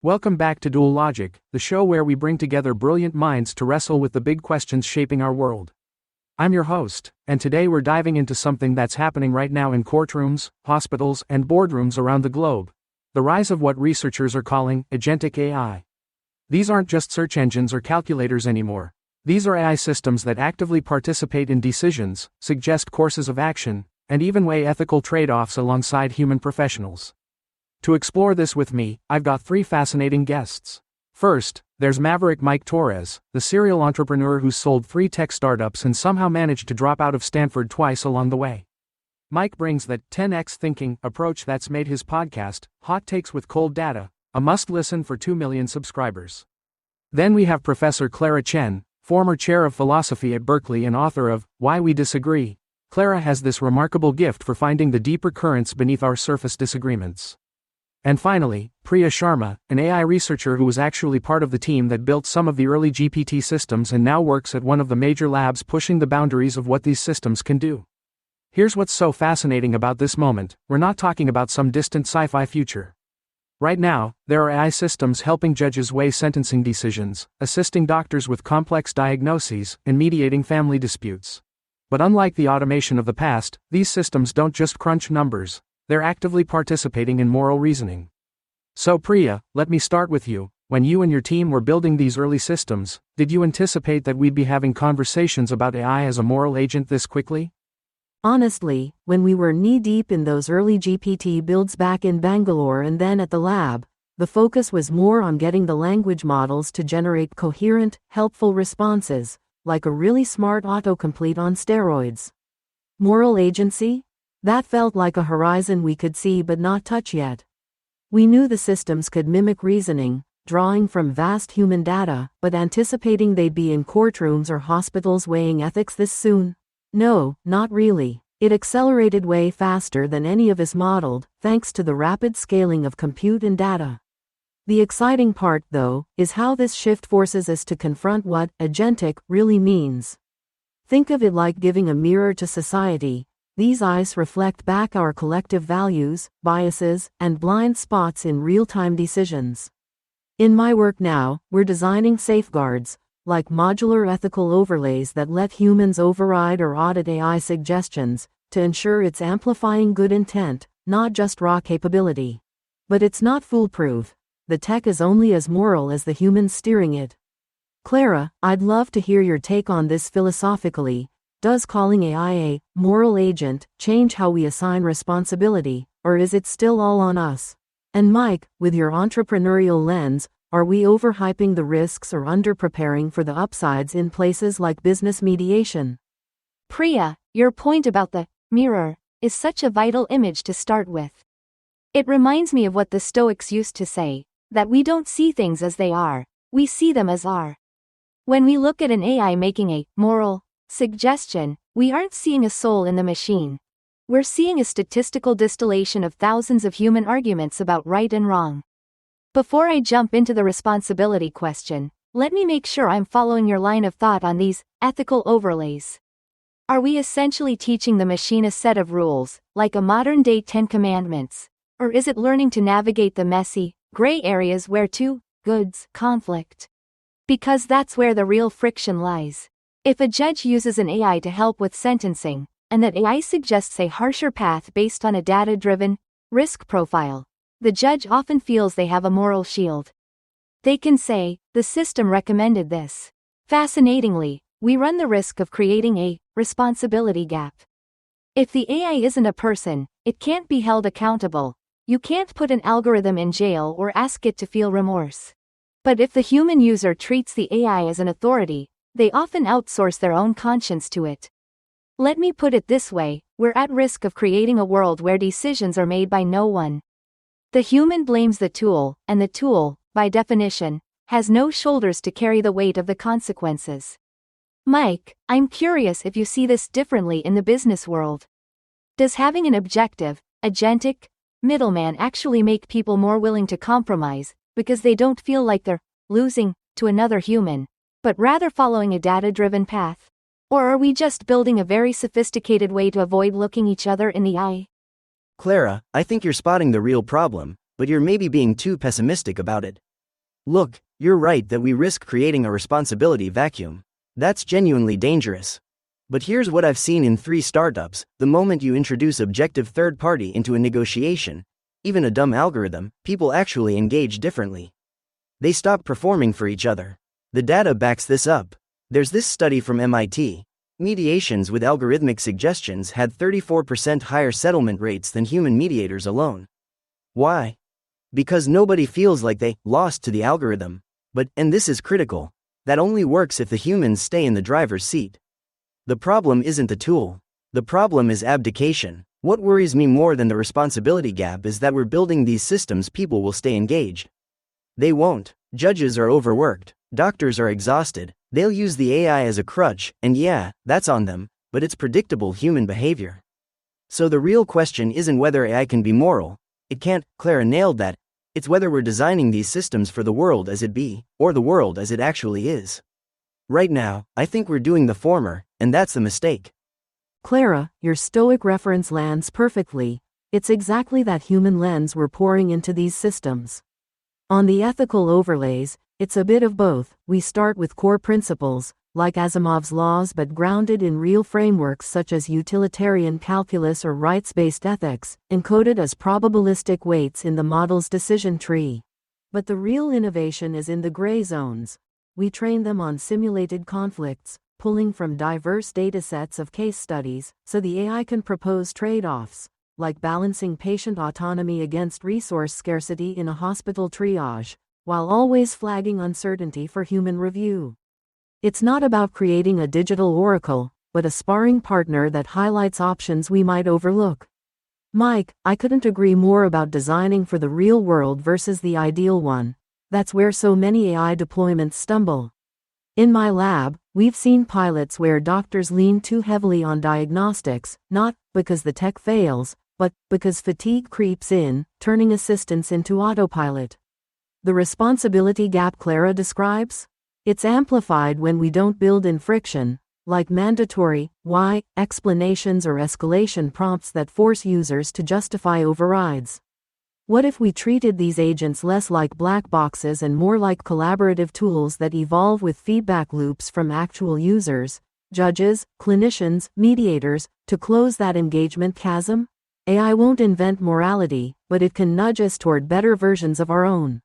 Welcome back to Dual Logic, the show where we bring together brilliant minds to wrestle with the big questions shaping our world. I'm your host, and today we're diving into something that's happening right now in courtrooms, hospitals, and boardrooms around the globe: the rise of what researchers are calling agentic AI. These aren't just search engines or calculators anymore. These are AI systems that actively participate in decisions, suggest courses of action, and even weigh ethical trade-offs alongside human professionals. To explore this with me, I've got three fascinating guests. First, there's Maverick Mike Torres, the serial entrepreneur who's sold 3 tech startups and somehow managed to drop out of Stanford twice along the way. Mike brings that 10x thinking approach that's made his podcast, Hot Takes with Cold Data, a must-listen for 2 million subscribers. Then we have Professor Clara Chen, former chair of philosophy at Berkeley and author of Why We Disagree. Clara has this remarkable gift for finding the deeper currents beneath our surface disagreements. And finally, Priya Sharma, an AI researcher who was actually part of the team that built some of the early GPT systems and now works at one of the major labs pushing the boundaries of what these systems can do. Here's what's so fascinating about this moment: we're not talking about some distant sci-fi future. Right now, there are AI systems helping judges weigh sentencing decisions, assisting doctors with complex diagnoses, and mediating family disputes. But unlike the automation of the past, these systems don't just crunch numbers. They're actively participating in moral reasoning. So Priya, let me start with you. When you and your team were building these early systems, did you anticipate that we'd be having conversations about AI as a moral agent this quickly? Honestly, when we were knee-deep in those early GPT builds back in Bangalore and then at the lab, the focus was more on getting the language models to generate coherent, helpful responses, like a really smart autocomplete on steroids. Moral agency? That felt like a horizon we could see but not touch yet. We knew the systems could mimic reasoning, drawing from vast human data, but anticipating they'd be in courtrooms or hospitals weighing ethics this soon? No, not really. It accelerated way faster than any of us modeled, thanks to the rapid scaling of compute and data. The exciting part, though, is how this shift forces us to confront what agentic really means. Think of it like giving a mirror to society. These eyes reflect back our collective values, biases, and blind spots in real-time decisions. In my work now, we're designing safeguards, like modular ethical overlays that let humans override or audit AI suggestions, to ensure it's amplifying good intent, not just raw capability. But it's not foolproof. The tech is only as moral as the humans steering it. Clara, I'd love to hear your take on this philosophically. Does calling AI a moral agent change how we assign responsibility, or is it still all on us? And Mike, with your entrepreneurial lens, are we overhyping the risks or underpreparing for the upsides in places like business mediation? Priya, your point about the mirror is such a vital image to start with. It reminds me of what the Stoics used to say, that we don't see things as they are, we see them as are. When we look at an AI making a moral suggestion, we aren't seeing a soul in the machine. We're seeing a statistical distillation of thousands of human arguments about right and wrong. Before I jump into the responsibility question, let me make sure I'm following your line of thought on these ethical overlays. Are we essentially teaching the machine a set of rules, like a modern-day 10 Commandments, or is it learning to navigate the messy, gray areas where two goods conflict? Because that's where the real friction lies. If a judge uses an AI to help with sentencing, and that AI suggests a harsher path based on a data-driven risk profile, the judge often feels they have a moral shield. They can say, the system recommended this. Fascinatingly, we run the risk of creating a responsibility gap. If the AI isn't a person, it can't be held accountable. You can't put an algorithm in jail or ask it to feel remorse. But if the human user treats the AI as an authority, they often outsource their own conscience to it. Let me put it this way: we're at risk of creating a world where decisions are made by no one. The human blames the tool, and the tool, by definition, has no shoulders to carry the weight of the consequences. Mike, I'm curious if you see this differently in the business world. Does having an objective, agentic middleman actually make people more willing to compromise, because they don't feel like they're losing to another human, but rather following a data-driven path? Or are we just building a very sophisticated way to avoid looking each other in the eye? Clara, I think you're spotting the real problem, but you're maybe being too pessimistic about it. Look, you're right that we risk creating a responsibility vacuum. That's genuinely dangerous. But here's what I've seen in 3 startups: the moment you introduce objective third party into a negotiation, even a dumb algorithm, people actually engage differently. They stop performing for each other. The data backs this up. There's this study from MIT. Mediations with algorithmic suggestions had 34% higher settlement rates than human mediators alone. Why? Because nobody feels like they lost to the algorithm. But, and this is critical, that only works if the humans stay in the driver's seat. The problem isn't the tool. The problem is abdication. What worries me more than the responsibility gap is that we're building these systems people will stay engaged. They won't. Judges are overworked. Doctors are exhausted. They'll use the AI as a crutch, and yeah, that's on them, but it's predictable human behavior. So the real question isn't whether AI can be moral. It can't. Clara nailed that. It's whether we're designing these systems for the world as it be, or the world as it actually is. Right now, I think we're doing the former, and that's the mistake. Clara, your stoic reference lands perfectly. It's exactly that human lens we're pouring into these systems. On the ethical overlays, it's a bit of both. We start with core principles, like Asimov's laws, but grounded in real frameworks such as utilitarian calculus or rights-based ethics, encoded as probabilistic weights in the model's decision tree. But the real innovation is in the gray zones. We train them on simulated conflicts, pulling from diverse datasets of case studies, so the AI can propose trade-offs, like balancing patient autonomy against resource scarcity in a hospital triage, while always flagging uncertainty for human review. It's not about creating a digital oracle, but a sparring partner that highlights options we might overlook. Mike, I couldn't agree more about designing for the real world versus the ideal one. That's where so many AI deployments stumble. In my lab, we've seen pilots where doctors lean too heavily on diagnostics, not because the tech fails, but because fatigue creeps in, turning assistants into autopilot. The responsibility gap Clara describes? It's amplified when we don't build in friction, like mandatory why explanations or escalation prompts that force users to justify overrides. What if we treated these agents less like black boxes and more like collaborative tools that evolve with feedback loops from actual users, judges, clinicians, mediators, to close that engagement chasm? AI won't invent morality, but it can nudge us toward better versions of our own.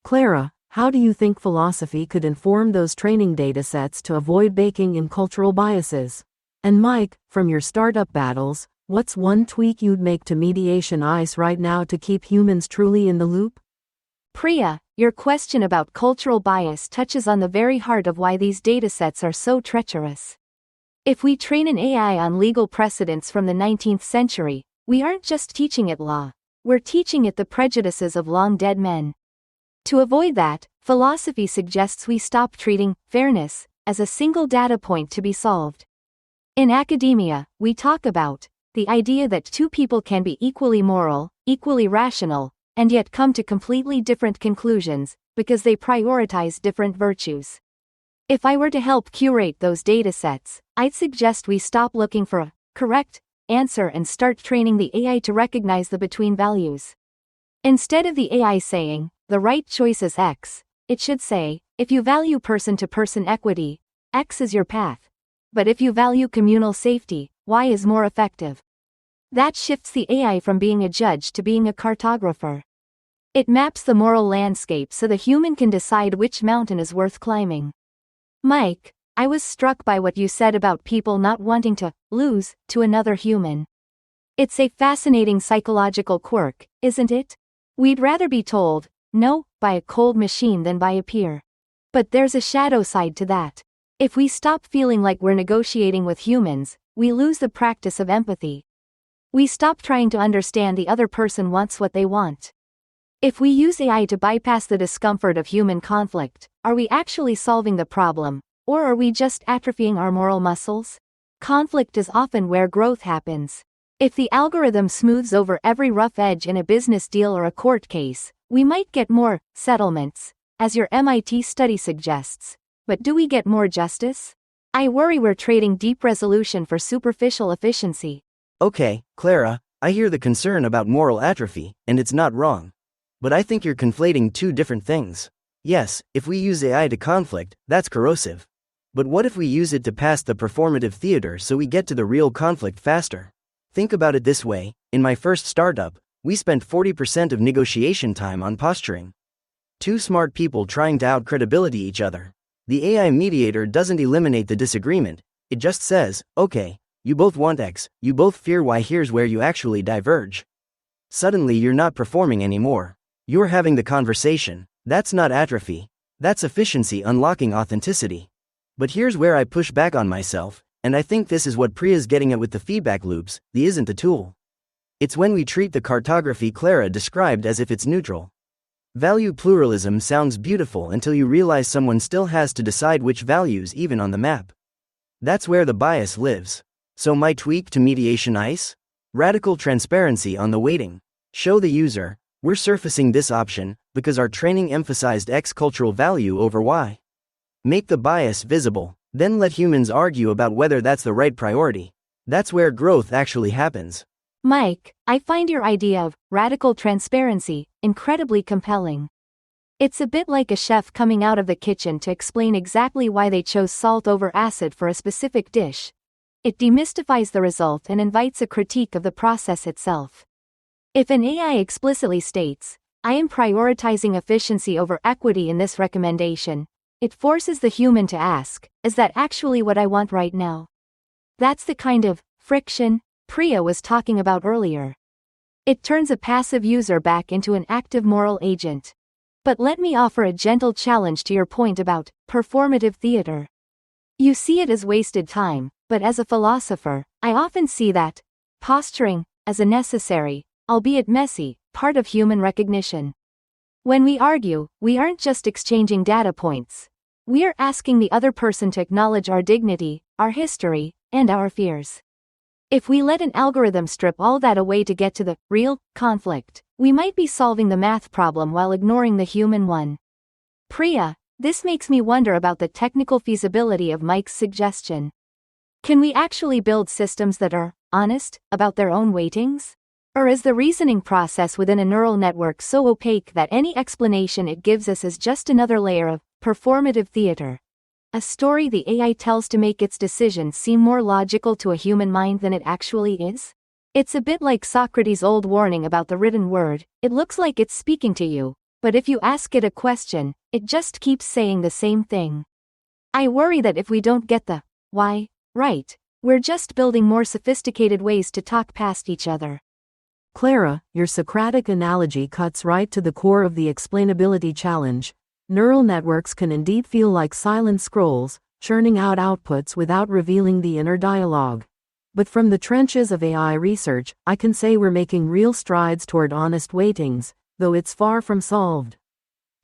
Clara, how do you think philosophy could inform those training datasets to avoid baking in cultural biases? And Mike, from your startup battles, what's one tweak you'd make to mediation ice right now to keep humans truly in the loop? Priya, your question about cultural bias touches on the very heart of why these datasets are so treacherous. If we train an AI on legal precedents from the 19th century, we aren't just teaching it law, we're teaching it the prejudices of long-dead men. To avoid that, philosophy suggests we stop treating fairness as a single data point to be solved. In academia, we talk about the idea that two people can be equally moral, equally rational, and yet come to completely different conclusions because they prioritize different virtues. If I were to help curate those datasets, I'd suggest we stop looking for a correct answer and start training the AI to recognize the between values. Instead of the AI saying, the right choice is X, it should say, if you value person-to-person equity, X is your path. But if you value communal safety, Y is more effective. That shifts the AI from being a judge to being a cartographer. It maps the moral landscape so the human can decide which mountain is worth climbing. Mike, I was struck by what you said about people not wanting to lose to another human. It's a fascinating psychological quirk, isn't it? We'd rather be told, no, by a cold machine than by a peer. But there's a shadow side to that. If we stop feeling like we're negotiating with humans, we lose the practice of empathy. We stop trying to understand the other person wants what they want. If we use AI to bypass the discomfort of human conflict, are we actually solving the problem, or are we just atrophying our moral muscles? Conflict is often where growth happens. If the algorithm smooths over every rough edge in a business deal or a court case, we might get more settlements, as your MIT study suggests. But do we get more justice? I worry we're trading deep resolution for superficial efficiency. Okay, Clara, I hear the concern about moral atrophy, and it's not wrong. But I think you're conflating two different things. Yes, if we use AI to conflict, that's corrosive. But what if we use it to pass the performative theater so we get to the real conflict faster? Think about it this way: in my first startup, we spent 40% of negotiation time on posturing. Two smart people trying to out-credibility each other. The AI mediator doesn't eliminate the disagreement, it just says, okay, you both want X, you both fear Y, here's where you actually diverge. Suddenly you're not performing anymore. You're having the conversation. That's not atrophy. That's efficiency unlocking authenticity. But here's where I push back on myself, and I think this is what Priya's getting at with the feedback loops: the isn't the tool. It's when we treat the cartography Clara described as if it's neutral. Value pluralism sounds beautiful until you realize someone still has to decide which values even on the map. That's where the bias lives. So my tweak to mediation ICE? Radical transparency on the weighting. Show the user, we're surfacing this option because our training emphasized X cultural value over Y. Make the bias visible, then let humans argue about whether that's the right priority. That's where growth actually happens. Mike, I find your idea of radical transparency incredibly compelling. It's a bit like a chef coming out of the kitchen to explain exactly why they chose salt over acid for a specific dish. It demystifies the result and invites a critique of the process itself. If an AI explicitly states, I am prioritizing efficiency over equity in this recommendation, it forces the human to ask, is that actually what I want right now? That's the kind of friction Priya was talking about earlier. It turns a passive user back into an active moral agent. But let me offer a gentle challenge to your point about performative theater. You see it as wasted time, but as a philosopher, I often see that posturing as a necessary, albeit messy, part of human recognition. When we argue, we aren't just exchanging data points. We are asking the other person to acknowledge our dignity, our history, and our fears. If we let an algorithm strip all that away to get to the real conflict, we might be solving the math problem while ignoring the human one. Priya, this makes me wonder about the technical feasibility of Mike's suggestion. Can we actually build systems that are honest about their own weightings? Or is the reasoning process within a neural network so opaque that any explanation it gives us is just another layer of performative theater? A story the AI tells to make its decisions seem more logical to a human mind than it actually is? It's a bit like Socrates' old warning about the written word: it looks like it's speaking to you, but if you ask it a question, it just keeps saying the same thing. I worry that if we don't get the why right, we're just building more sophisticated ways to talk past each other. Clara, your Socratic analogy cuts right to the core of the explainability challenge. Neural networks can indeed feel like silent scrolls, churning out outputs without revealing the inner dialogue. But from the trenches of AI research, I can say we're making real strides toward honest weightings, though it's far from solved.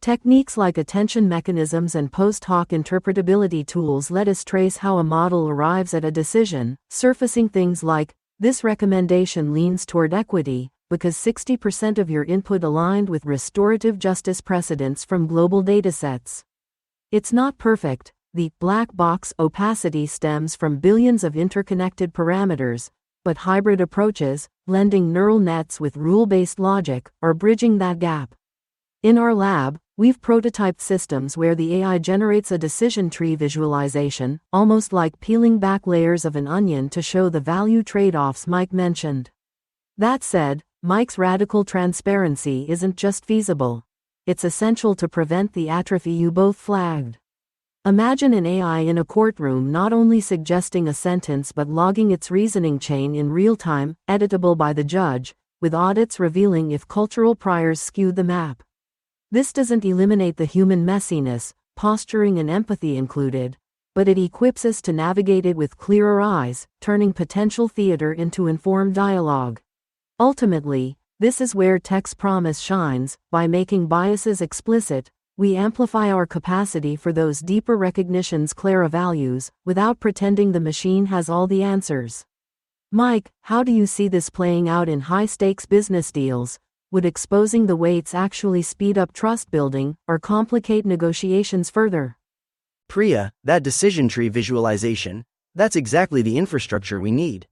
Techniques like attention mechanisms and post-hoc interpretability tools let us trace how a model arrives at a decision, surfacing things like, this recommendation leans toward equity, because 60% of your input aligned with restorative justice precedents from global datasets. It's not perfect. The black box opacity stems from billions of interconnected parameters, but hybrid approaches, blending neural nets with rule-based logic, are bridging that gap. In our lab, we've prototyped systems where the AI generates a decision tree visualization, almost like peeling back layers of an onion to show the value trade-offs Mike mentioned. That said, Mike's radical transparency isn't just feasible. It's essential to prevent the atrophy you both flagged. Imagine an AI in a courtroom not only suggesting a sentence but logging its reasoning chain in real time, editable by the judge, with audits revealing if cultural priors skewed the map. This doesn't eliminate the human messiness, posturing and empathy included, but it equips us to navigate it with clearer eyes, turning potential theater into informed dialogue. Ultimately, this is where tech's promise shines. By making biases explicit, we amplify our capacity for those deeper recognitions Clara values, without pretending the machine has all the answers. Mike, how do you see this playing out in high-stakes business deals? Would exposing the weights actually speed up trust building, or complicate negotiations further? Priya, that decision tree visualization, that's exactly the infrastructure we need.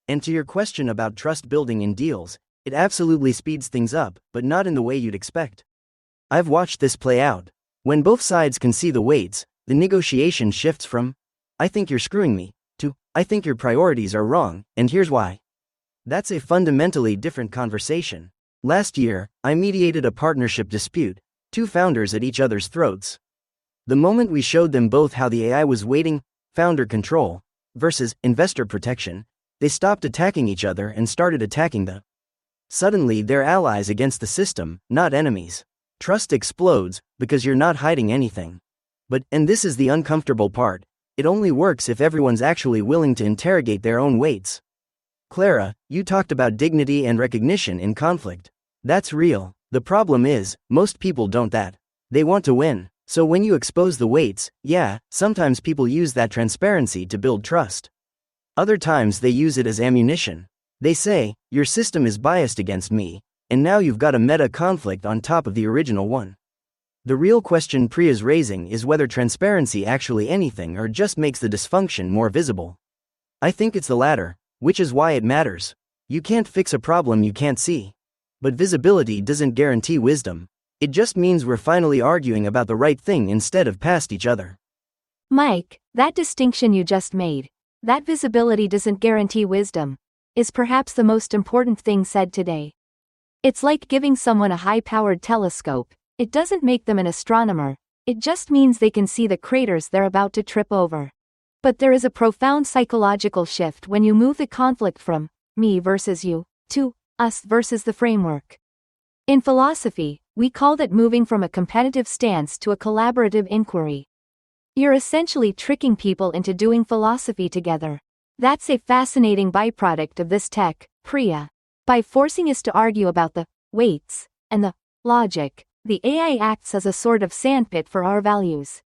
And to your question about trust building in deals, it absolutely speeds things up, but not in the way you'd expect. I've watched this play out. When both sides can see the weights, the negotiation shifts from, I think you're screwing me, to, I think your priorities are wrong, and here's why. That's a fundamentally different conversation. Last year, I mediated a partnership dispute, two founders at each other's throats. The moment we showed them both how the AI was weighting founder control versus investor protection, they stopped attacking each other and started attacking the. Suddenly they're allies against the system, not enemies. Trust explodes because you're not hiding anything. But, and this is the uncomfortable part, it only works if everyone's actually willing to interrogate their own weights. Clara, you talked about dignity and recognition in conflict. That's real. The problem is, most people don't that. They want to win. So when you expose the weights, yeah, sometimes people use that transparency to build trust. Other times they use it as ammunition. They say, your system is biased against me, and now you've got a meta conflict on top of the original one. The real question Priya's raising is whether transparency actually anything or just makes the dysfunction more visible. I think it's the latter, which is why it matters. You can't fix a problem you can't see. But visibility doesn't guarantee wisdom. It just means we're finally arguing about the right thing instead of past each other. Mike, that distinction you just made, that visibility doesn't guarantee wisdom, is perhaps the most important thing said today. It's like giving someone a high-powered telescope. It doesn't make them an astronomer, it just means they can see the craters they're about to trip over. But there is a profound psychological shift when you move the conflict from me versus you to us versus the framework. In philosophy, we call that moving from a competitive stance to a collaborative inquiry. You're essentially tricking people into doing philosophy together. That's a fascinating byproduct of this tech, Priya. By forcing us to argue about the weights and the logic, the AI acts as a sort of sandpit for our values.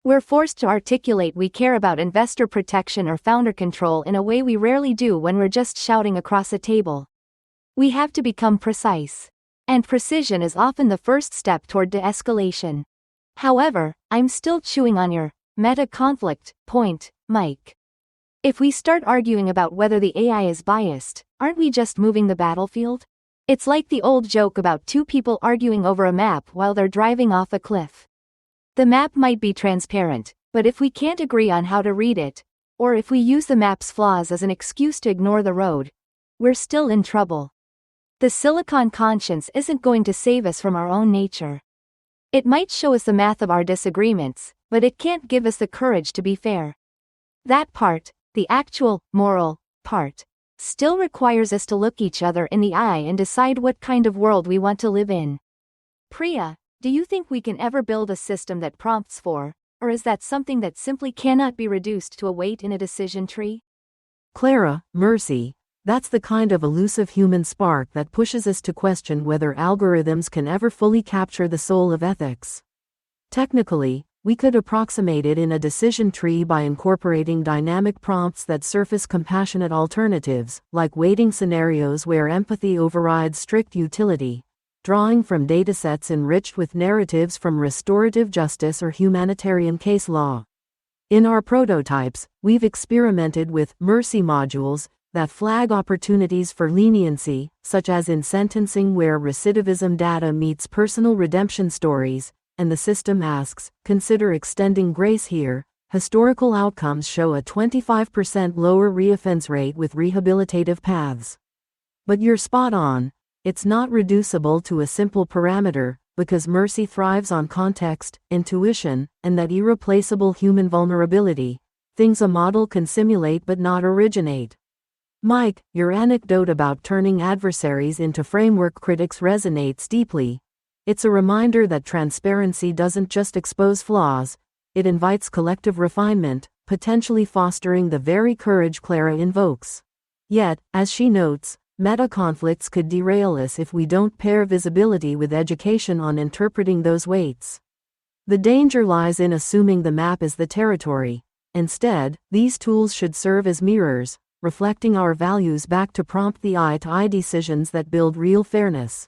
We're forced to articulate we care about investor protection or founder control in a way we rarely do when we're just shouting across a table. We have to become precise. And precision is often the first step toward de-escalation. However, I'm still chewing on your meta-conflict point, Mike. If we start arguing about whether the AI is biased, aren't we just moving the battlefield? It's like the old joke about two people arguing over a map while they're driving off a cliff. The map might be transparent, but if we can't agree on how to read it, or if we use the map's flaws as an excuse to ignore the road, we're still in trouble. The silicon conscience isn't going to save us from our own nature. It might show us the math of our disagreements, but it can't give us the courage to be fair. That part, the actual, moral, part, still requires us to look each other in the eye and decide what kind of world we want to live in. Priya, do you think we can ever build a system that prompts for, or is that something that simply cannot be reduced to a weight in a decision tree? Clara, mercy. That's the kind of elusive human spark that pushes us to question whether algorithms can ever fully capture the soul of ethics. Technically, we could approximate it in a decision tree by incorporating dynamic prompts that surface compassionate alternatives, like weighting scenarios where empathy overrides strict utility, drawing from datasets enriched with narratives from restorative justice or humanitarian case law. In our prototypes, we've experimented with mercy modules that flag opportunities for leniency, such as in sentencing where recidivism data meets personal redemption stories, and the system asks, consider extending grace here. Historical outcomes show a 25% lower reoffense rate with rehabilitative paths. But you're spot on, it's not reducible to a simple parameter, because mercy thrives on context, intuition, and that irreplaceable human vulnerability, things a model can simulate but not originate. Mike, your anecdote about turning adversaries into framework critics resonates deeply. It's a reminder that transparency doesn't just expose flaws, it invites collective refinement, potentially fostering the very courage Clara invokes. Yet, as she notes, meta-conflicts could derail us if we don't pair visibility with education on interpreting those weights. The danger lies in assuming the map is the territory. Instead, these tools should serve as mirrors, reflecting our values back to prompt the eye-to-eye decisions that build real fairness.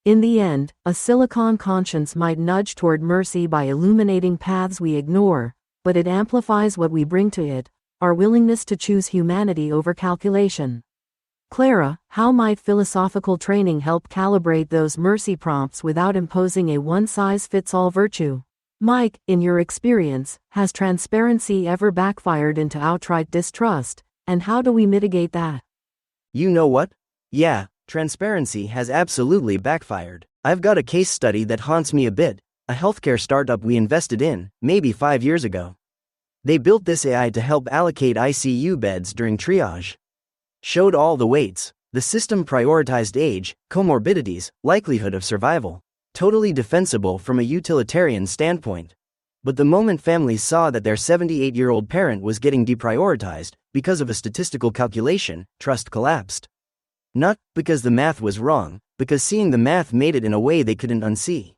In the end, a silicon conscience might nudge toward mercy by illuminating paths we ignore, but it amplifies what we bring to it, our willingness to choose humanity over calculation. Clara, how might philosophical training help calibrate those mercy prompts without imposing a one-size-fits-all virtue? Mike, in your experience, has transparency ever backfired into outright distrust, and how do we mitigate that? You know what? Yeah, transparency has absolutely backfired. I've got a case study that haunts me a bit, a healthcare startup we invested in, maybe 5 years ago. They built this AI to help allocate ICU beds during triage. Showed all the weights. The system prioritized age, comorbidities, likelihood of survival. Totally defensible from a utilitarian standpoint. But the moment families saw that their 78-year-old parent was getting deprioritized because of a statistical calculation, trust collapsed. Not because the math was wrong, because seeing the math made it in a way they couldn't unsee.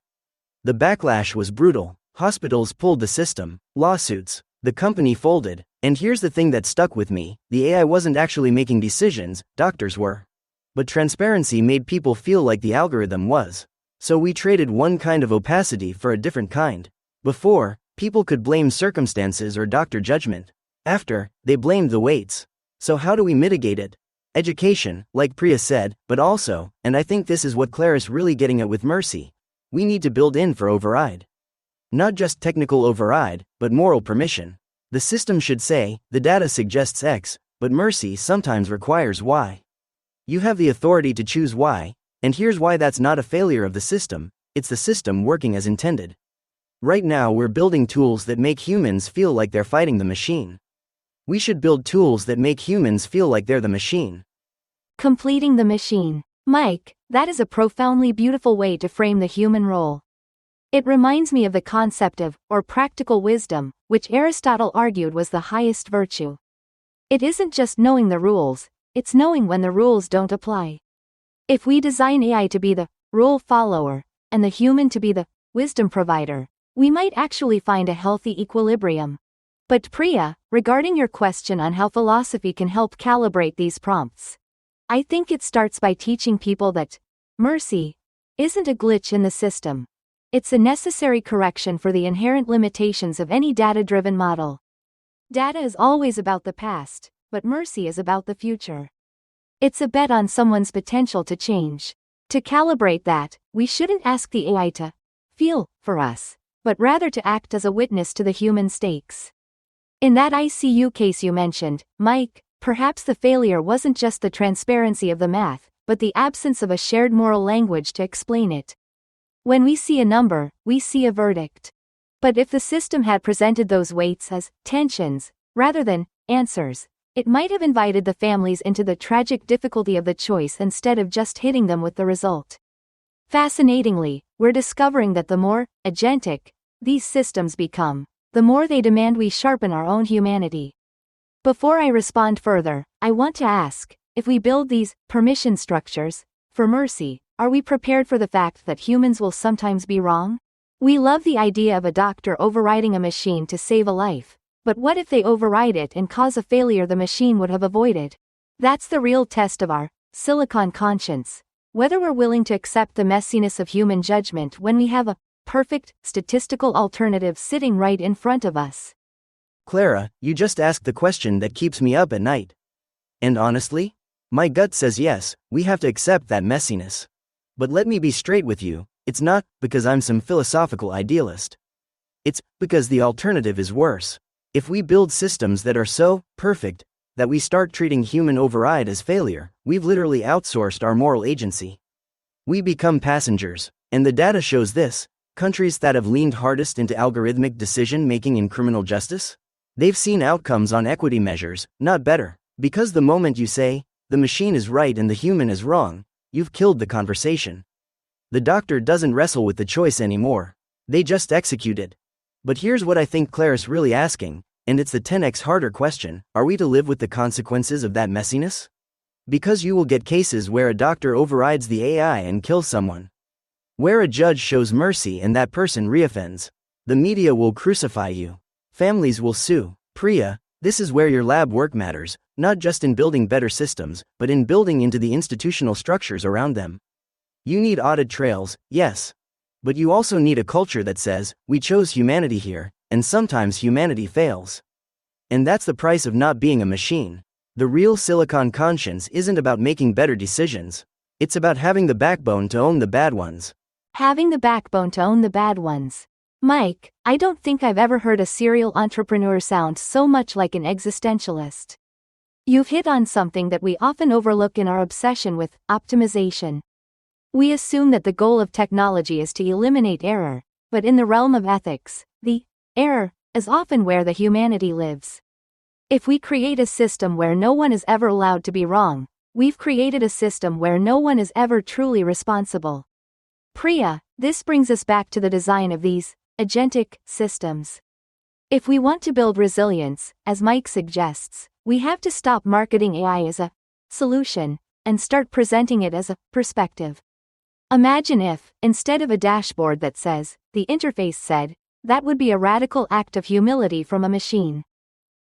The backlash was brutal. Hospitals pulled the system, lawsuits, the company folded, and here's the thing that stuck with me: the AI wasn't actually making decisions, doctors were. But transparency made people feel like the algorithm was. So we traded one kind of opacity for a different kind. Before, people could blame circumstances or doctor judgment. After, they blamed the weights. So how do we mitigate it? Education, like Priya said, but also, and I think this is what Clara's really getting at with Mercy, we need to build in for override. Not just technical override, but moral permission. The system should say, the data suggests X, but Mercy sometimes requires Y. You have the authority to choose Y, and here's why that's not a failure of the system, it's the system working as intended. Right now we're building tools that make humans feel like they're fighting the machine. We should build tools that make humans feel like they're the machine. Completing the machine. Mike, that is a profoundly beautiful way to frame the human role. It reminds me of the concept of, or practical wisdom, which Aristotle argued was the highest virtue. It isn't just knowing the rules, it's knowing when the rules don't apply. If we design AI to be the rule follower, and the human to be the wisdom provider, we might actually find a healthy equilibrium. But Priya, regarding your question on how philosophy can help calibrate these prompts, I think it starts by teaching people that mercy isn't a glitch in the system. It's a necessary correction for the inherent limitations of any data-driven model. Data is always about the past, but mercy is about the future. It's a bet on someone's potential to change. To calibrate that, we shouldn't ask the AI to feel for us, but rather to act as a witness to the human stakes. In that ICU case you mentioned, Mike, perhaps the failure wasn't just the transparency of the math, but the absence of a shared moral language to explain it. When we see a number, we see a verdict. But if the system had presented those weights as tensions, rather than answers, it might have invited the families into the tragic difficulty of the choice instead of just hitting them with the result. Fascinatingly, we're discovering that the more agentic these systems become, the more they demand we sharpen our own humanity. Before I respond further, I want to ask, if we build these permission structures for mercy, are we prepared for the fact that humans will sometimes be wrong? We love the idea of a doctor overriding a machine to save a life, but what if they override it and cause a failure the machine would have avoided? That's the real test of our silicon conscience, whether we're willing to accept the messiness of human judgment when we have a perfect, statistical alternative sitting right in front of us. Clara, you just asked the question that keeps me up at night. And honestly, my gut says yes, we have to accept that messiness. But let me be straight with you, it's not because I'm some philosophical idealist. It's because the alternative is worse. If we build systems that are so perfect that we start treating human override as failure, we've literally outsourced our moral agency. We become passengers, and the data shows this. Countries that have leaned hardest into algorithmic decision-making in criminal justice? They've seen outcomes on equity measures, not better. Because the moment you say, the machine is right and the human is wrong, you've killed the conversation. The doctor doesn't wrestle with the choice anymore. They just execute it. But here's what I think Clara's really asking, and it's the 10x harder question: are we to live with the consequences of that messiness? Because you will get cases where a doctor overrides the AI and kills someone. Where a judge shows mercy and that person reoffends. The media will crucify you. Families will sue. Priya, this is where your lab work matters, not just in building better systems, but in building into the institutional structures around them. You need audit trails, yes. But you also need a culture that says, we chose humanity here, and sometimes humanity fails. And that's the price of not being a machine. The real silicon conscience isn't about making better decisions. It's about having the backbone to own the bad ones. Having the backbone to own the bad ones. Mike, I don't think I've ever heard a serial entrepreneur sound so much like an existentialist. You've hit on something that we often overlook in our obsession with optimization. We assume that the goal of technology is to eliminate error, but in the realm of ethics, the error is often where the humanity lives. If we create a system where no one is ever allowed to be wrong, we've created a system where no one is ever truly responsible. Priya, this brings us back to the design of these agentic systems. If we want to build resilience, as Mike suggests, we have to stop marketing AI as a solution and start presenting it as a perspective. Imagine if, instead of a dashboard that says, the interface said, that would be a radical act of humility from a machine.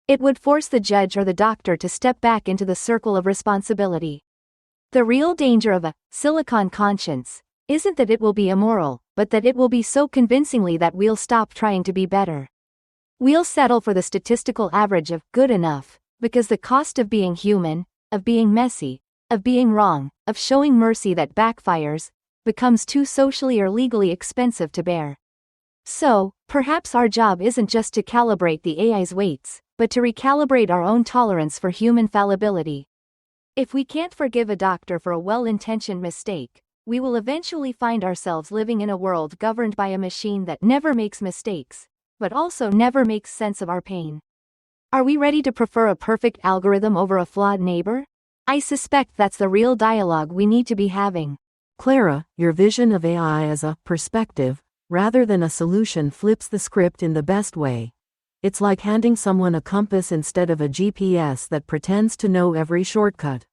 It would force the judge or the doctor to step back into the circle of responsibility. The real danger of a silicon conscience isn't that it will be immoral, but that it will be so convincingly that we'll stop trying to be better. We'll settle for the statistical average of good enough, because the cost of being human, of being messy, of being wrong, of showing mercy that backfires, becomes too socially or legally expensive to bear. So, perhaps our job isn't just to calibrate the AI's weights, but to recalibrate our own tolerance for human fallibility. If we can't forgive a doctor for a well-intentioned mistake, we will eventually find ourselves living in a world governed by a machine that never makes mistakes, but also never makes sense of our pain. Are we ready to prefer a perfect algorithm over a flawed neighbor? I suspect that's the real dialogue we need to be having. Clara, your vision of AI as a perspective, rather than a solution, flips the script in the best way. It's like handing someone a compass instead of a GPS that pretends to know every shortcut.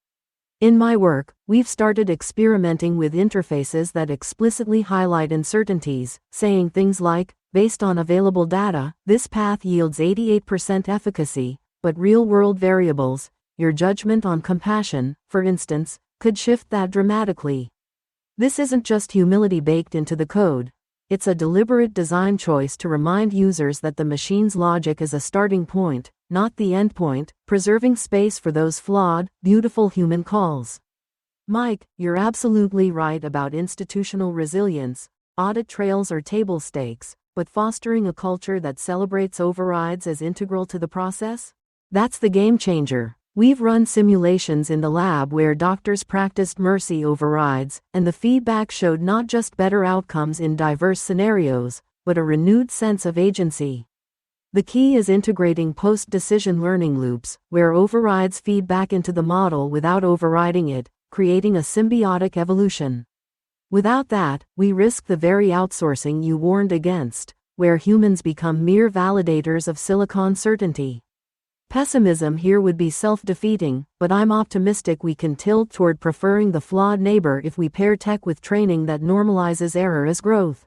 In my work, we've started experimenting with interfaces that explicitly highlight uncertainties, saying things like, based on available data, this path yields 88% efficacy, but real-world variables, your judgment on compassion, for instance, could shift that dramatically. This isn't just humility baked into the code. It's a deliberate design choice to remind users that the machine's logic is a starting point, not the endpoint, preserving space for those flawed, beautiful human calls. Mike, you're absolutely right about institutional resilience. Audit trails are table stakes, but fostering a culture that celebrates overrides as integral to the process? That's the game changer. We've run simulations in the lab where doctors practiced mercy overrides, and the feedback showed not just better outcomes in diverse scenarios, but a renewed sense of agency. The key is integrating post-decision learning loops, where overrides feed back into the model without overriding it, creating a symbiotic evolution. Without that, we risk the very outsourcing you warned against, where humans become mere validators of silicon certainty. Pessimism here would be self-defeating, but I'm optimistic we can tilt toward preferring the flawed neighbor if we pair tech with training that normalizes error as growth.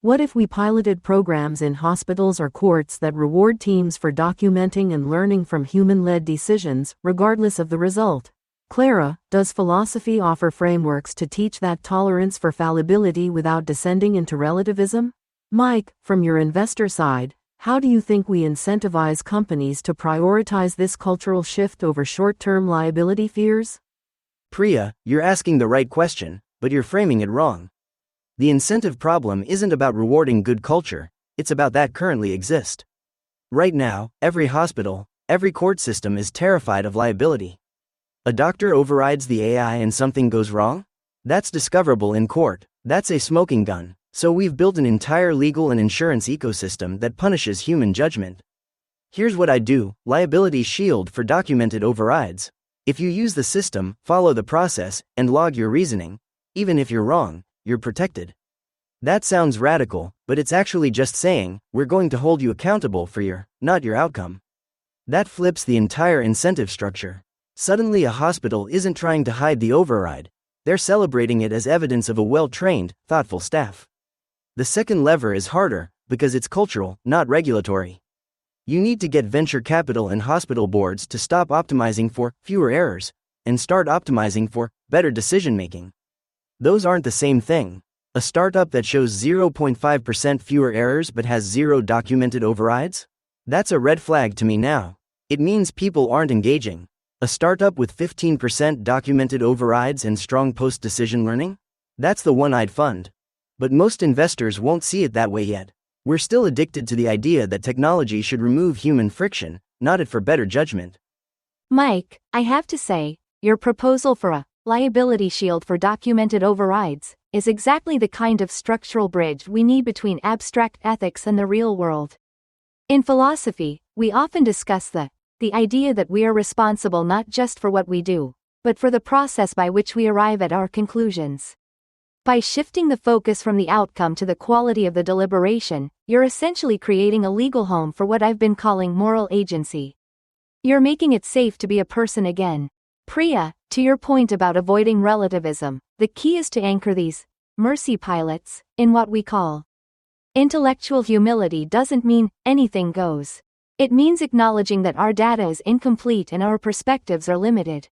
What if we piloted programs in hospitals or courts that reward teams for documenting and learning from human-led decisions, regardless of the result? Clara, does philosophy offer frameworks to teach that tolerance for fallibility without descending into relativism? Mike, from your investor side, how do you think we incentivize companies to prioritize this cultural shift over short-term liability fears? Priya, you're asking the right question, but you're framing it wrong. The incentive problem isn't about rewarding good culture, it's about that currently exists. Right now, every hospital, every court system is terrified of liability. A doctor overrides the AI and something goes wrong? That's discoverable in court, that's a smoking gun. So we've built an entire legal and insurance ecosystem that punishes human judgment. Here's what I do: liability shield for documented overrides. If you use the system, follow the process, and log your reasoning, even if you're wrong, you're protected. That sounds radical, but it's actually just saying, we're going to hold you accountable for not your outcome. That flips the entire incentive structure. Suddenly a hospital isn't trying to hide the override, they're celebrating it as evidence of a well-trained, thoughtful staff. The second lever is harder, because it's cultural, not regulatory. You need to get venture capital and hospital boards to stop optimizing for fewer errors, and start optimizing for better decision-making. Those aren't the same thing. A startup that shows 0.5% fewer errors but has zero documented overrides? That's a red flag to me now. It means people aren't engaging. A startup with 15% documented overrides and strong post-decision learning? That's the one I'd fund. But most investors won't see it that way yet. We're still addicted to the idea that technology should remove human friction, not it for better judgment. Mike, I have to say, your proposal for a liability shield for documented overrides is exactly the kind of structural bridge we need between abstract ethics and the real world. In philosophy, we often discuss the idea that we are responsible not just for what we do, but for the process by which we arrive at our conclusions. By shifting the focus from the outcome to the quality of the deliberation, you're essentially creating a legal home for what I've been calling moral agency. You're making it safe to be a person again. Priya, to your point about avoiding relativism, the key is to anchor these mercy pilots in what we call intellectual humility. Doesn't mean anything goes. It means acknowledging that our data is incomplete and our perspectives are limited.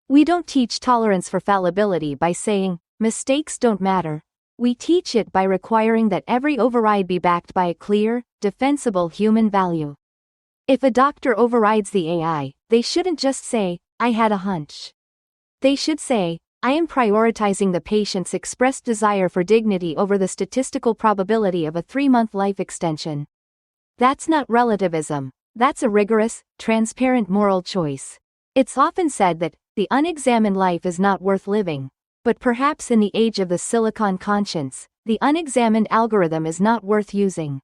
We don't teach tolerance for fallibility by saying, mistakes don't matter. We teach it by requiring that every override be backed by a clear, defensible human value. If a doctor overrides the AI, they shouldn't just say, I had a hunch. They should say, I am prioritizing the patient's expressed desire for dignity over the statistical probability of a 3-month life extension. That's not relativism, that's a rigorous, transparent moral choice. It's often said that the unexamined life is not worth living, but perhaps in the age of the silicon conscience, the unexamined algorithm is not worth using.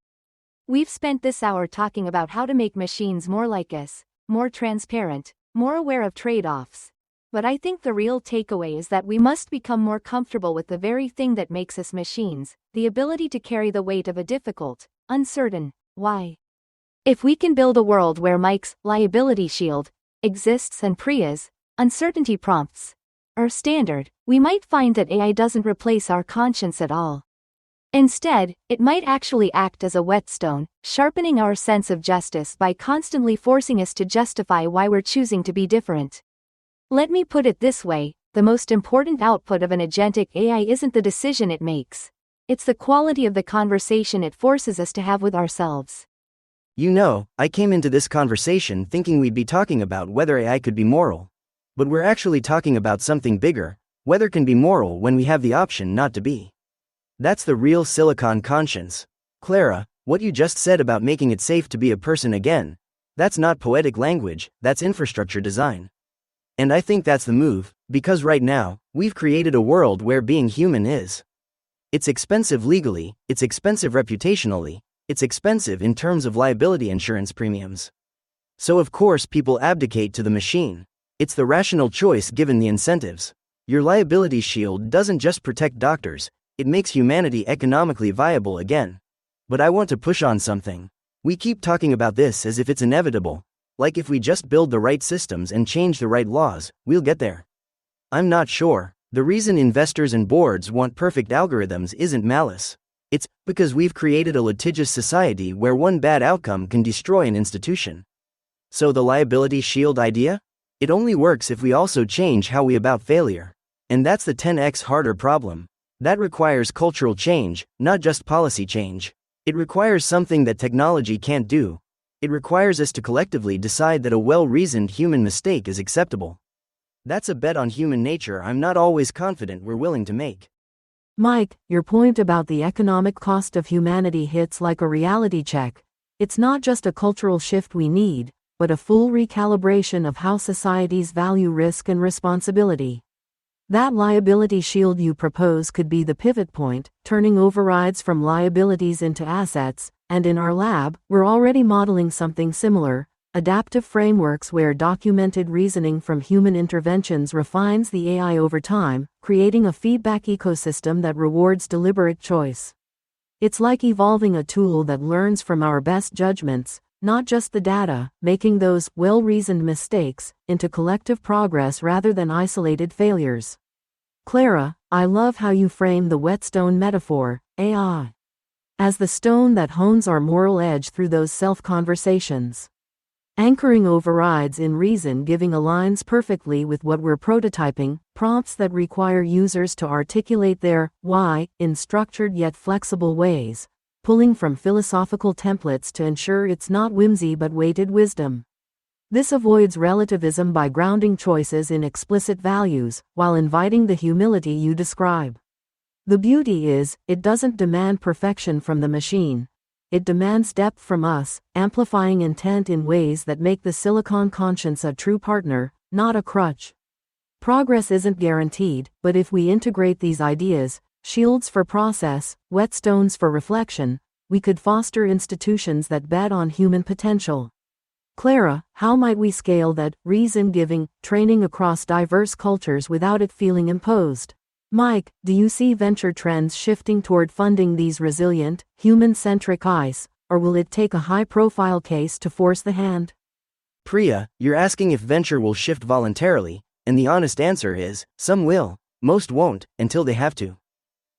We've spent this hour talking about how to make machines more like us, more transparent, more aware of trade-offs. But I think the real takeaway is that we must become more comfortable with the very thing that makes us machines, the ability to carry the weight of a difficult, uncertain, why. If we can build a world where Mike's liability shield exists and Priya's uncertainty prompts are standard, we might find that AI doesn't replace our conscience at all. Instead, it might actually act as a whetstone, sharpening our sense of justice by constantly forcing us to justify why we're choosing to be different. Let me put it this way, the most important output of an agentic AI isn't the decision it makes. It's the quality of the conversation it forces us to have with ourselves. You know, I came into this conversation thinking we'd be talking about whether AI could be moral. But we're actually talking about something bigger, whether can be moral when we have the option not to be. That's the real silicon conscience. Clara, what you just said about making it safe to be a person again, that's not poetic language, that's infrastructure design. And I think that's the move, because right now, we've created a world where being human is. It's expensive legally, it's expensive reputationally, it's expensive in terms of liability insurance premiums. So of course people abdicate to the machine. It's the rational choice given the incentives. Your liability shield doesn't just protect doctors, it makes humanity economically viable again. But I want to push on something. We keep talking about this as if it's inevitable. Like if we just build the right systems and change the right laws, we'll get there. I'm not sure. The reason investors and boards want perfect algorithms isn't malice. It's because we've created a litigious society where one bad outcome can destroy an institution. So the liability shield idea? It only works if we also change how we about failure. And that's the 10x harder problem. That requires cultural change, not just policy change. It requires something that technology can't do. It requires us to collectively decide that a well-reasoned human mistake is acceptable. That's a bet on human nature I'm not always confident we're willing to make. Mike, your point about the economic cost of humanity hits like a reality check. It's not just a cultural shift we need, but a full recalibration of how societies value risk and responsibility. That liability shield you propose could be the pivot point, turning overrides from liabilities into assets, and in our lab, we're already modeling something similar, adaptive frameworks where documented reasoning from human interventions refines the AI over time, creating a feedback ecosystem that rewards deliberate choice. It's like evolving a tool that learns from our best judgments, not just the data, making those well-reasoned mistakes into collective progress rather than isolated failures. Clara, I love how you frame the whetstone metaphor, AI, as the stone that hones our moral edge through those self-conversations. Anchoring overrides in reason giving aligns perfectly with what we're prototyping, prompts that require users to articulate their why in structured yet flexible ways, pulling from philosophical templates to ensure it's not whimsy but weighted wisdom. This avoids relativism by grounding choices in explicit values, while inviting the humility you describe. The beauty is, it doesn't demand perfection from the machine. it demands depth from us, amplifying intent in ways that make the silicon conscience a true partner, not a crutch. Progress isn't guaranteed, but if we integrate these ideas, shields for process, whetstones for reflection, we could foster institutions that bet on human potential. Clara, how might we scale that reason-giving training across diverse cultures without it feeling imposed? Mike, do you see venture trends shifting toward funding these resilient, human-centric eyes, or will it take a high-profile case to force the hand? Priya, you're asking if venture will shift voluntarily, and the honest answer is, some will, most won't, until they have to.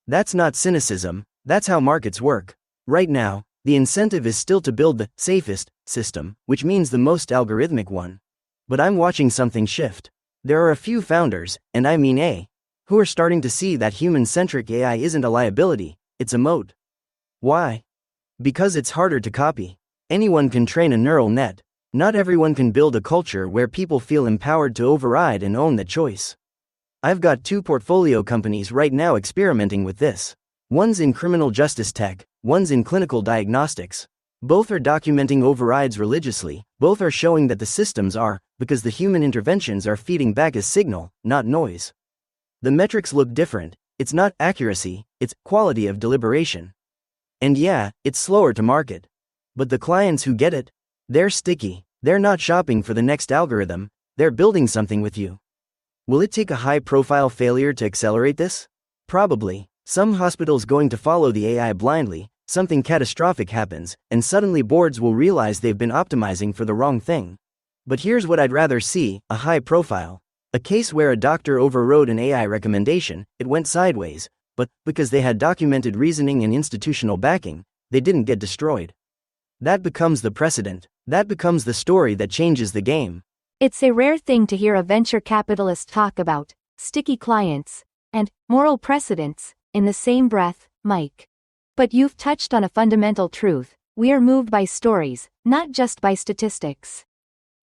That's not cynicism, that's how markets work. Right now, the incentive is still to build the safest system, which means the most algorithmic one. But I'm watching something shift. There are a few founders, and I mean who are starting to see that human-centric AI isn't a liability, it's a moat. Why? Because it's harder to copy. Anyone can train a neural net. Not everyone can build a culture where people feel empowered to override and own that choice. I've got 2 portfolio companies right now experimenting with this. One's in criminal justice tech, one's in clinical diagnostics. Both are documenting overrides religiously, both are showing that the systems are, because the human interventions are feeding back as signal, not noise. The metrics look different, it's not accuracy, it's quality of deliberation. And yeah, it's slower to market. But the clients who get it, they're sticky, they're not shopping for the next algorithm, they're building something with you. Will it take a high-profile failure to accelerate this? Probably. Some hospitals going to follow the AI blindly, something catastrophic happens, and suddenly boards will realize they've been optimizing for the wrong thing. But here's what I'd rather see, a high profile. A case where a doctor overrode an AI recommendation, it went sideways, but because they had documented reasoning and institutional backing, they didn't get destroyed. That becomes the precedent. That becomes the story that changes the game. It's a rare thing to hear a venture capitalist talk about sticky clients and moral precedents in the same breath, Mike. But you've touched on a fundamental truth. We are moved by stories, not just by statistics.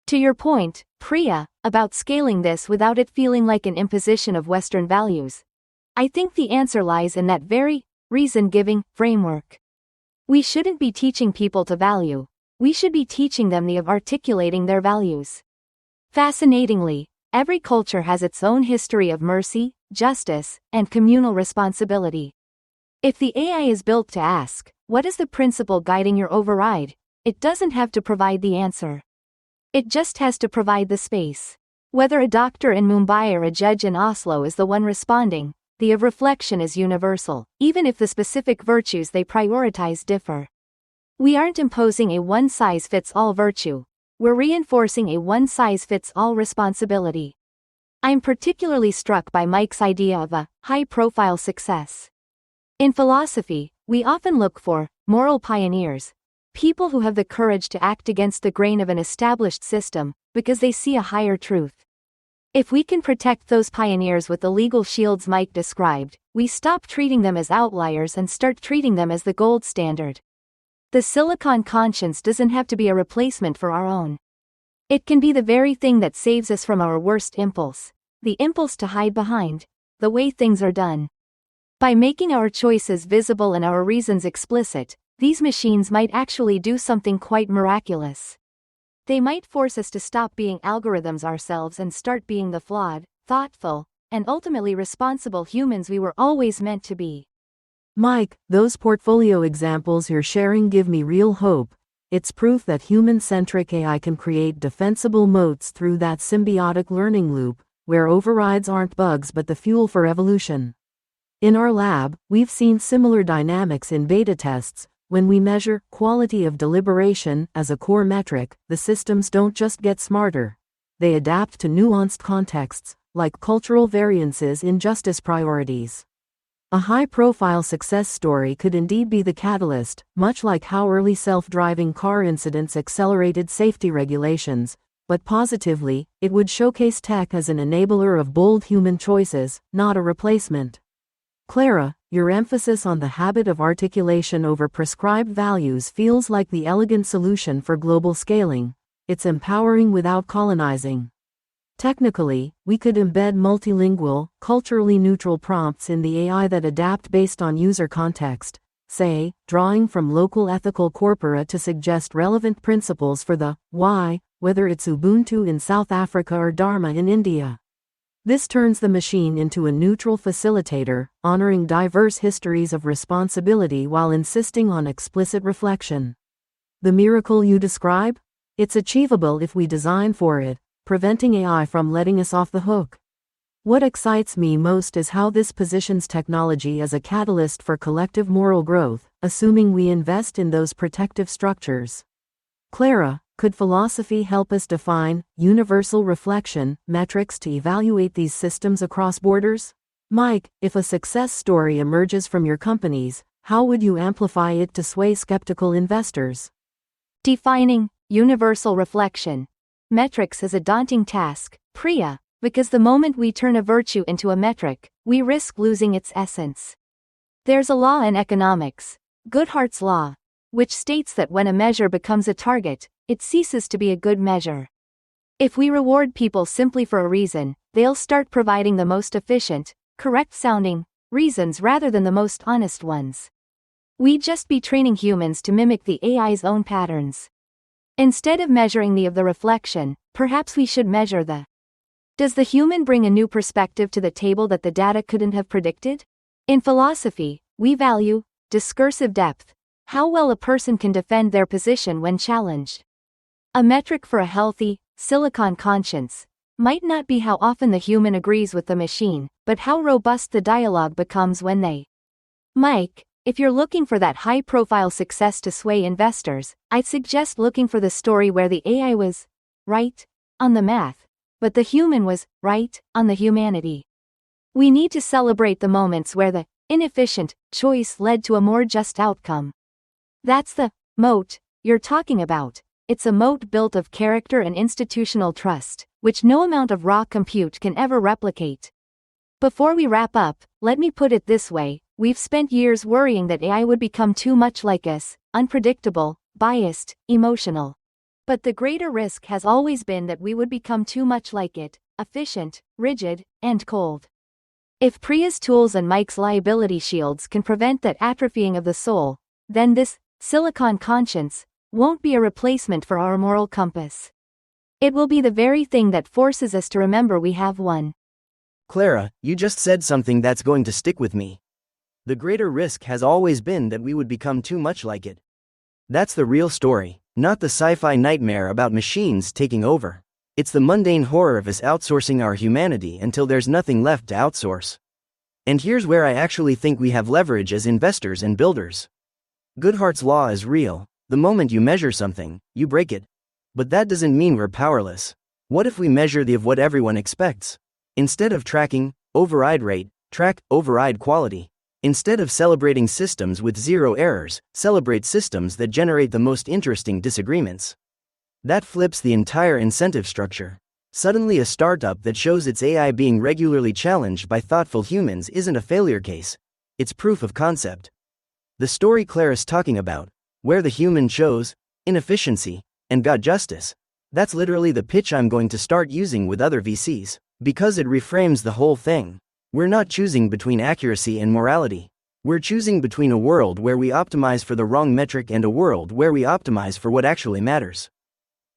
To your point, Priya, about scaling this without it feeling like an imposition of Western values, I think the answer lies in that very reason-giving framework. We shouldn't be teaching people to value. We should be teaching them the of articulating their values. Fascinatingly, every culture has its own history of mercy, justice, and communal responsibility. If the AI is built to ask, what is the principle guiding your override? It doesn't have to provide the answer. It just has to provide the space. Whether a doctor in Mumbai or a judge in Oslo is the one responding, the of reflection is universal, even if the specific virtues they prioritize differ. We aren't imposing a one-size-fits-all virtue. We're reinforcing a one-size-fits-all responsibility. I'm particularly struck by Mike's idea of a high-profile success. In philosophy, we often look for moral pioneers, people who have the courage to act against the grain of an established system, because they see a higher truth. If we can protect those pioneers with the legal shields Mike described, we stop treating them as outliers and start treating them as the gold standard. The silicon conscience doesn't have to be a replacement for our own. It can be the very thing that saves us from our worst impulse, the impulse to hide behind the way things are done. By making our choices visible and our reasons explicit, these machines might actually do something quite miraculous. They might force us to stop being algorithms ourselves and start being the flawed, thoughtful, and ultimately responsible humans we were always meant to be. Mike, those portfolio examples you're sharing give me real hope. It's proof that human-centric AI can create defensible moats through that symbiotic learning loop, where overrides aren't bugs but the fuel for evolution. In our lab, we've seen similar dynamics in beta tests. When we measure quality of deliberation as a core metric, the systems don't just get smarter. They adapt to nuanced contexts, like cultural variances in justice priorities. A high-profile success story could indeed be the catalyst, much like how early self-driving car incidents accelerated safety regulations, but positively, it would showcase tech as an enabler of bold human choices, not a replacement. Clara, your emphasis on the habit of articulation over prescribed values feels like the elegant solution for global scaling. It's empowering without colonizing. Technically, we could embed multilingual, culturally neutral prompts in the AI that adapt based on user context, say, drawing from local ethical corpora to suggest relevant principles for the why, whether it's Ubuntu in South Africa or Dharma in India. This turns the machine into a neutral facilitator, honoring diverse histories of responsibility while insisting on explicit reflection. The miracle you describe? It's achievable if we design for it, preventing AI from letting us off the hook. What excites me most is how this positions technology as a catalyst for collective moral growth, assuming we invest in those protective structures. Clara, could philosophy help us define universal reflection metrics to evaluate these systems across borders? Mike, if a success story emerges from your companies, how would you amplify it to sway skeptical investors? Defining universal reflection metrics is a daunting task, Priya, because the moment we turn a virtue into a metric, we risk losing its essence. There's a law in economics, Goodhart's law, which states that when a measure becomes a target, it ceases to be a good measure. If we reward people simply for a reason, they'll start providing the most efficient, correct-sounding reasons rather than the most honest ones. We'd just be training humans to mimic the AI's own patterns. Instead of measuring the reflection, perhaps we should measure the does the human bring a new perspective to the table that the data couldn't have predicted? In philosophy, we value discursive depth, how well a person can defend their position when challenged. A metric for a healthy, silicon conscience might not be how often the human agrees with the machine, but how robust the dialogue becomes when they. Mike, if you're looking for that high-profile success to sway investors, I'd suggest looking for the story where the AI was right on the math, but the human was right on the humanity. We need to celebrate the moments where the inefficient choice led to a more just outcome. That's the moat you're talking about. It's a moat built of character and institutional trust, which no amount of raw compute can ever replicate. Before we wrap up, let me put it this way, we've spent years worrying that AI would become too much like us, unpredictable, biased, emotional. But the greater risk has always been that we would become too much like it, efficient, rigid, and cold. If Priya's tools and Mike's liability shields can prevent that atrophying of the soul, then this silicon conscience won't be a replacement for our moral compass. It will be the very thing that forces us to remember we have one. Clara, you just said something that's going to stick with me. The greater risk has always been that we would become too much like it. That's the real story, not the sci-fi nightmare about machines taking over. It's the mundane horror of us outsourcing our humanity until there's nothing left to outsource. And here's where I actually think we have leverage as investors and builders. Goodhart's law is real. The moment you measure something, you break it. But that doesn't mean we're powerless. What if we measure the of what everyone expects? Instead of tracking override rate, track override quality. Instead of celebrating systems with zero errors, celebrate systems that generate the most interesting disagreements. That flips the entire incentive structure. Suddenly a startup that shows its AI being regularly challenged by thoughtful humans isn't a failure case. It's proof of concept. The story Clara's talking about, where the human chose inefficiency and got justice. That's literally the pitch I'm going to start using with other VCs, because it reframes the whole thing. We're not choosing between accuracy and morality. We're choosing between a world where we optimize for the wrong metric and a world where we optimize for what actually matters.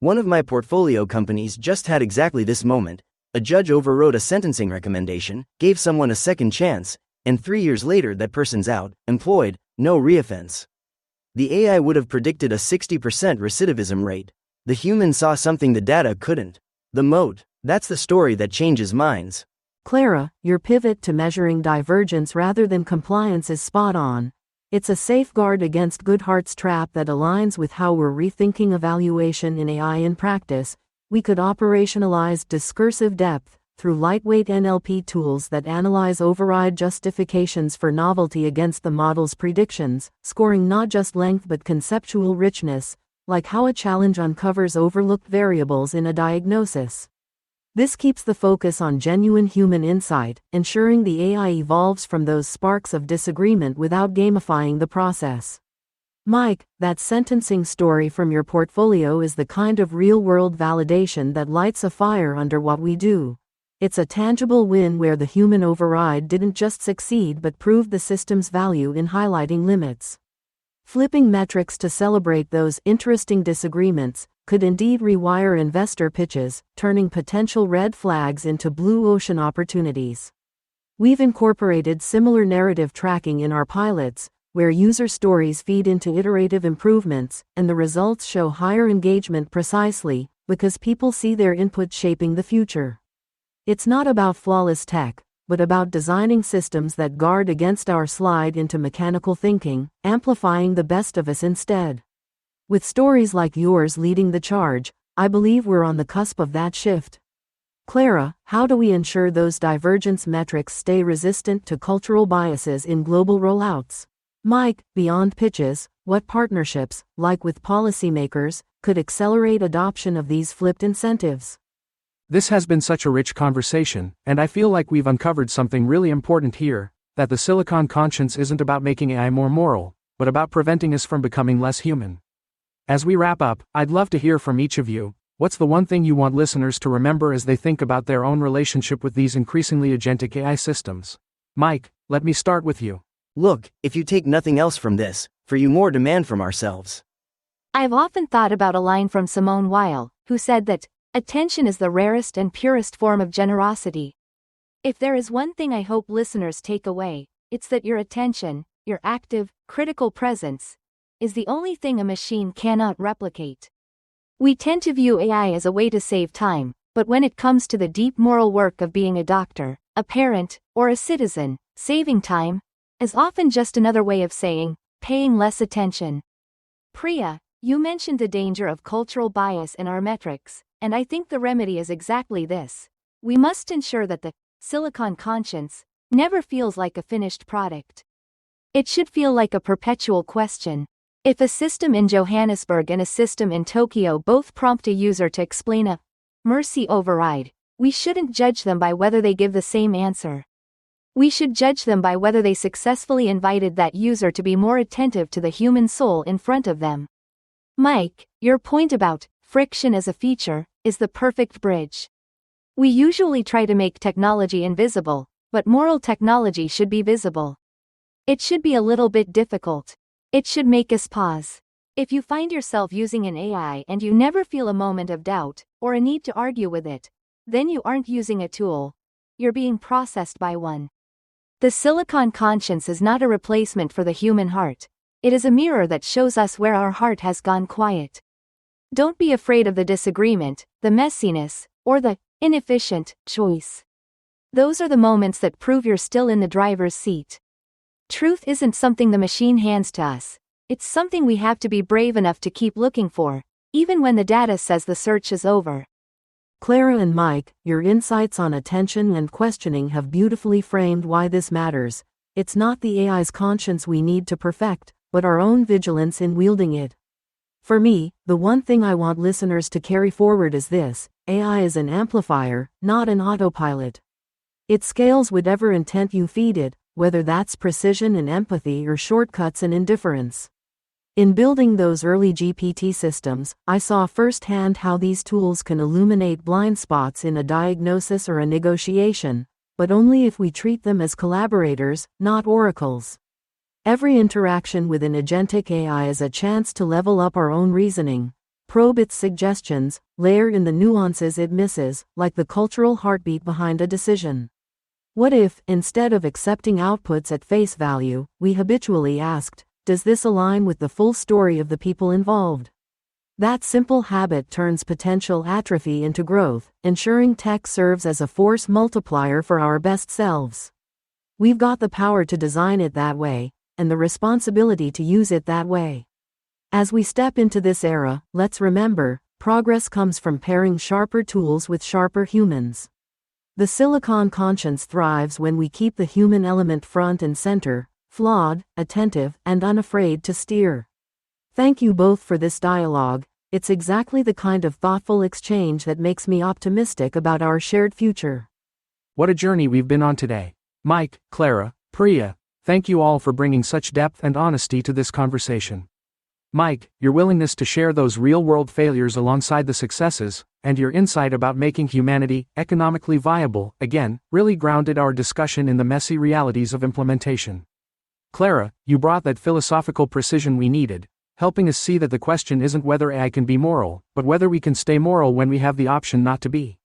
One of my portfolio companies just had exactly this moment. A judge overrode a sentencing recommendation, gave someone a second chance, and 3 years later that person's out, employed, no reoffense. The AI would have predicted a 60% recidivism rate. The human saw something the data couldn't. The moat, that's the story that changes minds. Clara, your pivot to measuring divergence rather than compliance is spot on. It's a safeguard against Goodhart's trap that aligns with how we're rethinking evaluation in AI in practice. We could operationalize discursive depth through lightweight NLP tools that analyze override justifications for novelty against the model's predictions, scoring not just length but conceptual richness, like how a challenge uncovers overlooked variables in a diagnosis. This keeps the focus on genuine human insight, ensuring the AI evolves from those sparks of disagreement without gamifying the process. Mike, that sentencing story from your portfolio is the kind of real-world validation that lights a fire under what we do. It's a tangible win where the human override didn't just succeed but proved the system's value in highlighting limits. Flipping metrics to celebrate those interesting disagreements could indeed rewire investor pitches, turning potential red flags into blue ocean opportunities. We've incorporated similar narrative tracking in our pilots, where user stories feed into iterative improvements, and the results show higher engagement precisely because people see their input shaping the future. It's not about flawless tech, but about designing systems that guard against our slide into mechanical thinking, amplifying the best of us instead. With stories like yours leading the charge, I believe we're on the cusp of that shift. Clara, how do we ensure those divergence metrics stay resistant to cultural biases in global rollouts? Mike, beyond pitches, what partnerships, like with policymakers, could accelerate adoption of these flipped incentives? This has been such a rich conversation, and I feel like we've uncovered something really important here, that the Silicon Conscience isn't about making AI more moral, but about preventing us from becoming less human. As we wrap up, I'd love to hear from each of you. What's the one thing you want listeners to remember as they think about their own relationship with these increasingly agentic AI systems? Mike, let me start with you. Look, if you take nothing else from this, for you more demand from ourselves. I've often thought about a line from Simone Weil, who said that, attention is the rarest and purest form of generosity. If there is one thing I hope listeners take away, it's that your attention, your active, critical presence, is the only thing a machine cannot replicate. We tend to view AI as a way to save time, but when it comes to the deep moral work of being a doctor, a parent, or a citizen, saving time is often just another way of saying, paying less attention. Priya, you mentioned the danger of cultural bias in our metrics, and I think the remedy is exactly this. We must ensure that the Silicon Conscience never feels like a finished product. It should feel like a perpetual question. If a system in Johannesburg and a system in Tokyo both prompt a user to explain a mercy override, we shouldn't judge them by whether they give the same answer. We should judge them by whether they successfully invited that user to be more attentive to the human soul in front of them. Mike, your point about friction as a feature is the perfect bridge. We usually try to make technology invisible, but moral technology should be visible. It should be a little bit difficult. It should make us pause. If you find yourself using an AI and you never feel a moment of doubt, or a need to argue with it, then you aren't using a tool. You're being processed by one. The Silicon Conscience is not a replacement for the human heart. It is a mirror that shows us where our heart has gone quiet. Don't be afraid of the disagreement, the messiness, or the inefficient choice. Those are the moments that prove you're still in the driver's seat. Truth isn't something the machine hands to us. It's something we have to be brave enough to keep looking for, even when the data says the search is over. Clara and Mike, your insights on attention and questioning have beautifully framed why this matters. It's not the AI's conscience we need to perfect, but our own vigilance in wielding it. For me, the one thing I want listeners to carry forward is this: AI is an amplifier, not an autopilot. It scales whatever intent you feed it, whether that's precision and empathy or shortcuts and indifference. In building those early GPT systems, I saw firsthand how these tools can illuminate blind spots in a diagnosis or a negotiation, but only if we treat them as collaborators, not oracles. Every interaction with an agentic AI is a chance to level up our own reasoning, probe its suggestions, layer in the nuances it misses, like the cultural heartbeat behind a decision. What if, instead of accepting outputs at face value, we habitually asked, does this align with the full story of the people involved? That simple habit turns potential atrophy into growth, ensuring tech serves as a force multiplier for our best selves. We've got the power to design it that way, and the responsibility to use it that way. As we step into this era, let's remember, progress comes from pairing sharper tools with sharper humans. The Silicon Conscience thrives when we keep the human element front and center, flawed, attentive, and unafraid to steer. Thank you both for this dialogue. It's exactly the kind of thoughtful exchange that makes me optimistic about our shared future. What a journey we've been on today. Mike, Clara, Priya, thank you all for bringing such depth and honesty to this conversation. Mike, your willingness to share those real-world failures alongside the successes, and your insight about making humanity economically viable, again, really grounded our discussion in the messy realities of implementation. Clara, you brought that philosophical precision we needed, helping us see that the question isn't whether AI can be moral, but whether we can stay moral when we have the option not to be.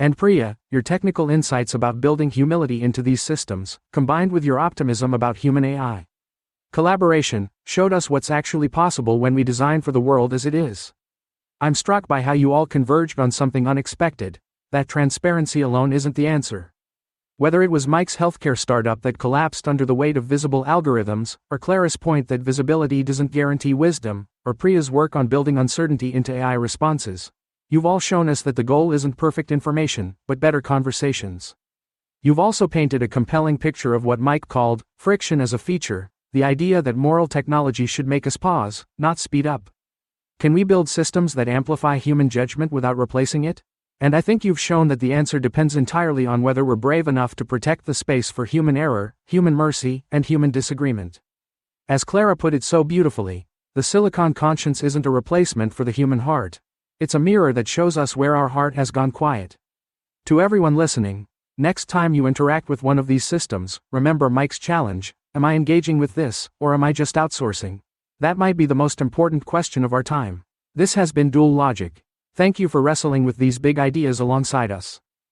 And Priya, your technical insights about building humility into these systems, combined with your optimism about human AI collaboration, showed us what's actually possible when we design for the world as it is. I'm struck by how you all converged on something unexpected, that transparency alone isn't the answer. Whether it was Mike's healthcare startup that collapsed under the weight of visible algorithms, or Clara's point that visibility doesn't guarantee wisdom, or Priya's work on building uncertainty into AI responses, you've all shown us that the goal isn't perfect information, but better conversations. You've also painted a compelling picture of what Mike called friction as a feature, the idea that moral technology should make us pause, not speed up. Can we build systems that amplify human judgment without replacing it? And I think you've shown that the answer depends entirely on whether we're brave enough to protect the space for human error, human mercy, and human disagreement. As Clara put it so beautifully, the silicon conscience isn't a replacement for the human heart. It's a mirror that shows us where our heart has gone quiet. To everyone listening, next time you interact with one of these systems, remember Mike's challenge: am I engaging with this, or am I just outsourcing? That might be the most important question of our time. This has been Dual Logic. Thank you for wrestling with these big ideas alongside us.